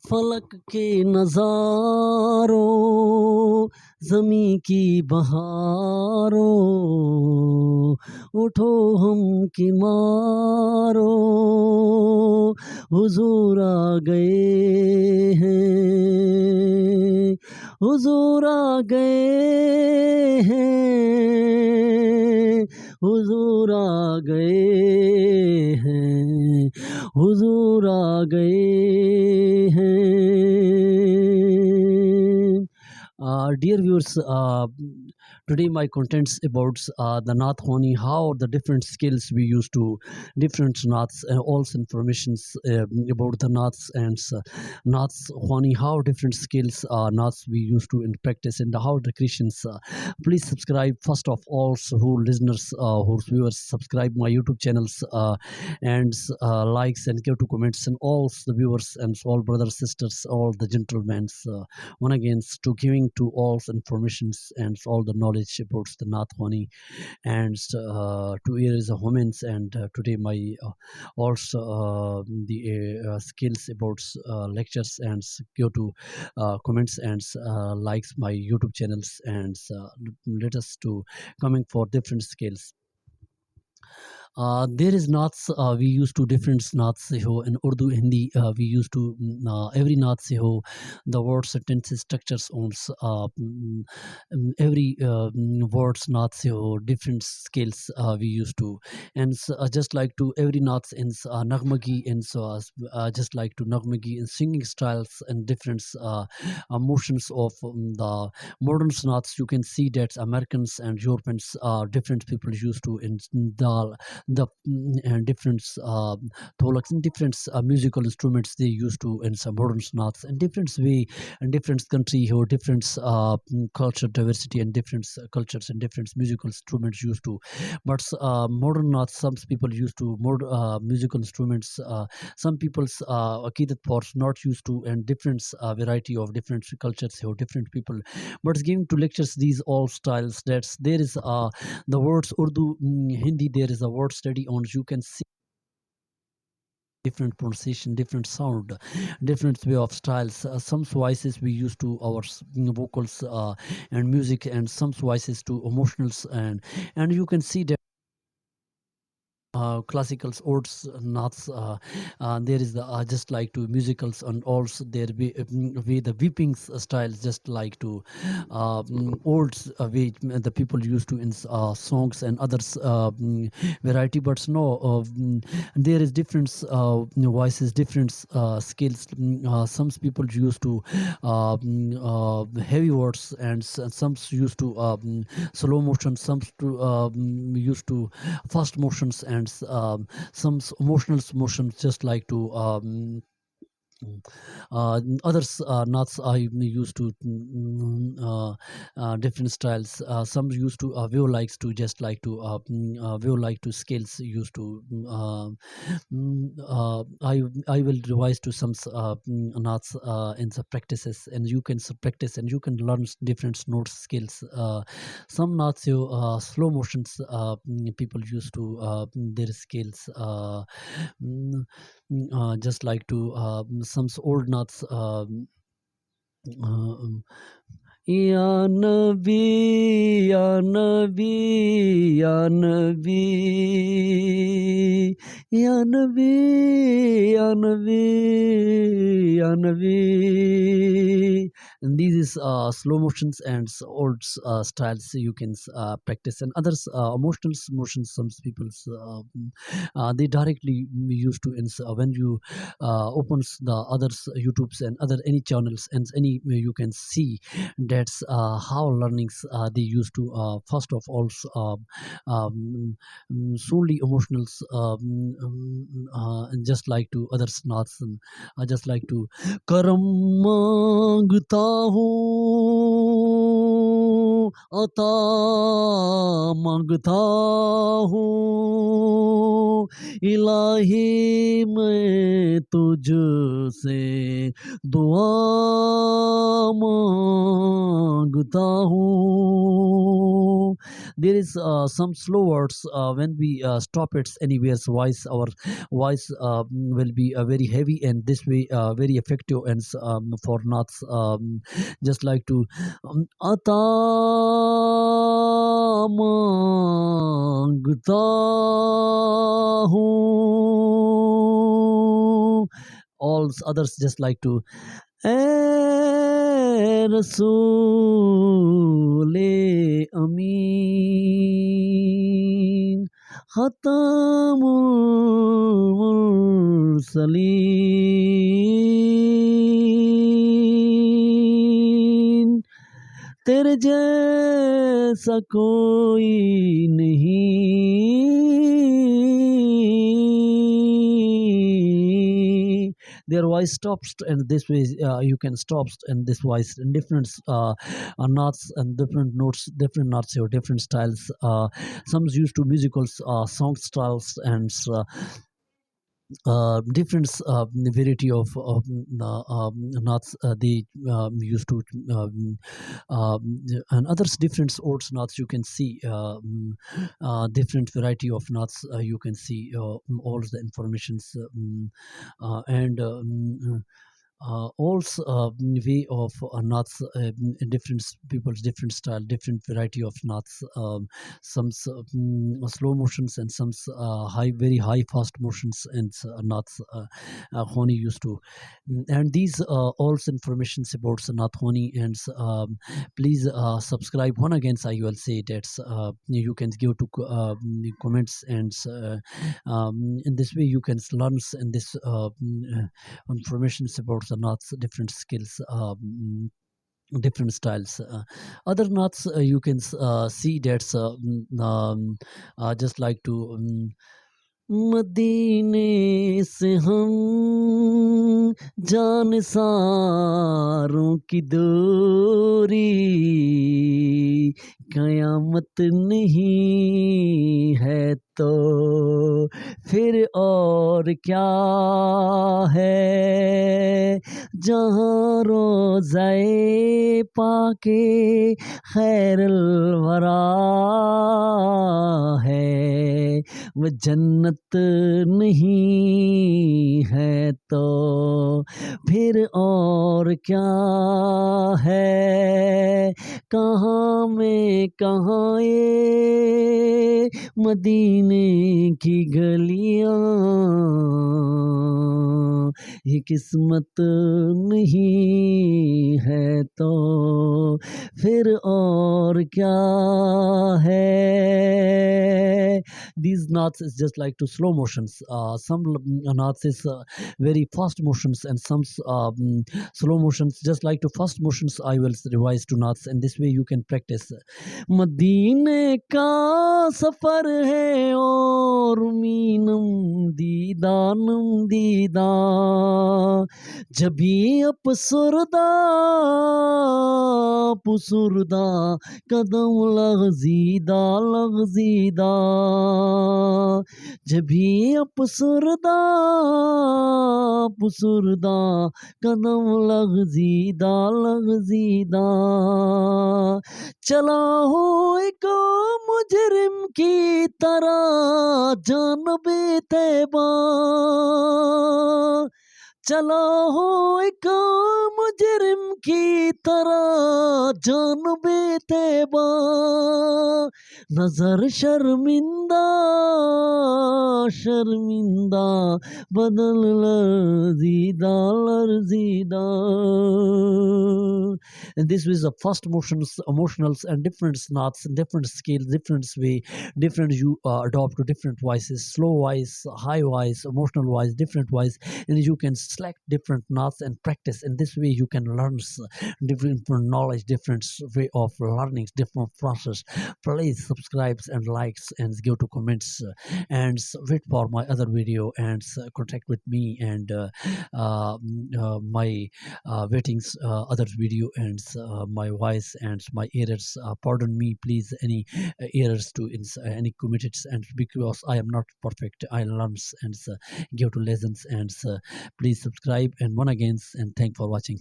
फलक के नज़ारों, ज़मीं की बहारों, उठो हम की मारो, हुजूर आ गए हैं, हुजूर आ गए हैं, हुजूर आ गए हैं, हुजूर आ गए हैं. Dear viewers, today my contents about the Naat khawni, how the different skills we use to different Naats, and also informations about the Naats and Naats khawni, how different skills Naats we use to in practice, and how the Christians. Please subscribe first of all, so who listeners, who viewers, subscribe my YouTube channels and likes and give to comments, and all the viewers and all brothers sisters, all the gentlemen. One again to giving to all informations and all the knowledge about the Naat khawni and to areas of women's, and today my also the skills about lectures, and go to comments and likes my YouTube channels, and let us to coming for different skills. There is Naats, we used to different Naats se ho. In Urdu Hindi, we used to every Naat se ho, the word sentences structures on every words Naat se ho, different scales we used to, and just like to every Naats in Nagmagi, and so just like to Nagmagi in singing styles and different motions of the modern Naats. You can see that Americans and Europeans, different people used to in the and different tholaks and different musical instruments they used to in some modern Naats, and different way and different country or different culture diversity and different cultures and different musical instruments used to. But modern Naats, some people used to more musical instruments. Some people's aqidat parts not used to, and different variety of different cultures or different people. But it's giving to lectures these all styles. That's there is the words Urdu, Hindi. There is a word study on. You can see different pronunciation, different sound, different way of styles. Some voices we use to our vocals and music, and some voices to emotionals, and you can see that classicals, odes, Naats. There is the just like to musicals, and also there be the weeping styles, just like to odes way the people used to in songs and others variety. But no, there is different voices, different skills. Some people used to heavy words, and some used to slow motion, some to used to fast motions, and some emotional motions, just like to others Nuts I used to different styles. Some used to view likes to just like to view like to scales used to I will revise to some Nuts in the practices, and you can practice and you can learn different note skills. Some Nuts you slow motions people used to their skills. Just like to some old Nuts. Um, Ya Nabi, Ya Nabi, Ya Nabi, Ya Nabi, Ya Nabi, Ya Nabi. And these is slow motions and old styles you can practice, and others emotional motions. Some people's they directly used to when you opens the others YouTubes and other any channels, and any you can see that's how learnings they used to first of all solely emotionals, and just like to others Naats, just like to karam mangta hu अता मांगता हूँ इलाही मैं तुझसे दुआ मांगता हूँ. There is some slow words when we stop it anywhere. So voice will be very heavy, and this way very effective and for knots. Just like to आता मांगता हूँ. All others just like to ए रसूले अमीन खत्मुल मुरसलीन तेरे जैसा कोई नहीं. Their voice stops and this way you can stop and this voice in different knots and different notes, different knots or different styles. Some used to musicals song styles and different variety of knots they used to and others different sorts knots you can see different variety of knots you can see all the informations and also way of knots different people's different style different variety of knots some slow motions and some high very high fast motions and knots khawni used to. And these also informations about knot khawni and please subscribe one again. I will say that you can give to comments and in this way you can learn in this information about the knots different skills different styles other knots you can see that's just like to मदीने से हम जान सारों की दूरी कयामत नहीं है तो फिर और क्या है जहाँ रोज़ाए पाके खैरुल वरा है वो जन्नत नहीं है तो फिर और क्या है कहाँ में कहाँ ये मदीने की गलियाँ ये किस्मत नहीं है तो फिर और क्या है. These knots is just like to slow motions. Some knots is very fast motions and some slow motions. Just like to fast motions, I will revise to knots, and this way you can practice. मदीने का सफर है और मीनम दीदानम दीदा जभी अपसुरदा पुसुरदा कदम लगजीदा लगजीदा जभी अपसुरदा पुसुरदा कदम लगजीदा लगजीदा चला हो एक मुजरिम की तरह जानबे तैबा चला हो एक मुजरिम की तरह जानबे तैबा नजर शर्मिंदा शर्मिंदा बदल लर्जीदा लर्जीदा. And this was the first motions emotionals and different knots different scales different way different you adopt to different voices slow voice high voice emotional voice different voice and you can select different knots and practice in this way you can learn different knowledge, different way of learning, different process. Please subscribe and likes and give to comments and wait for my other video and contact with me and my waitings other video and my voice and my errors. Pardon me, please, any errors to any committed, and because I am not perfect, I learn and give to lessons and please subscribe and one again and thank for watching.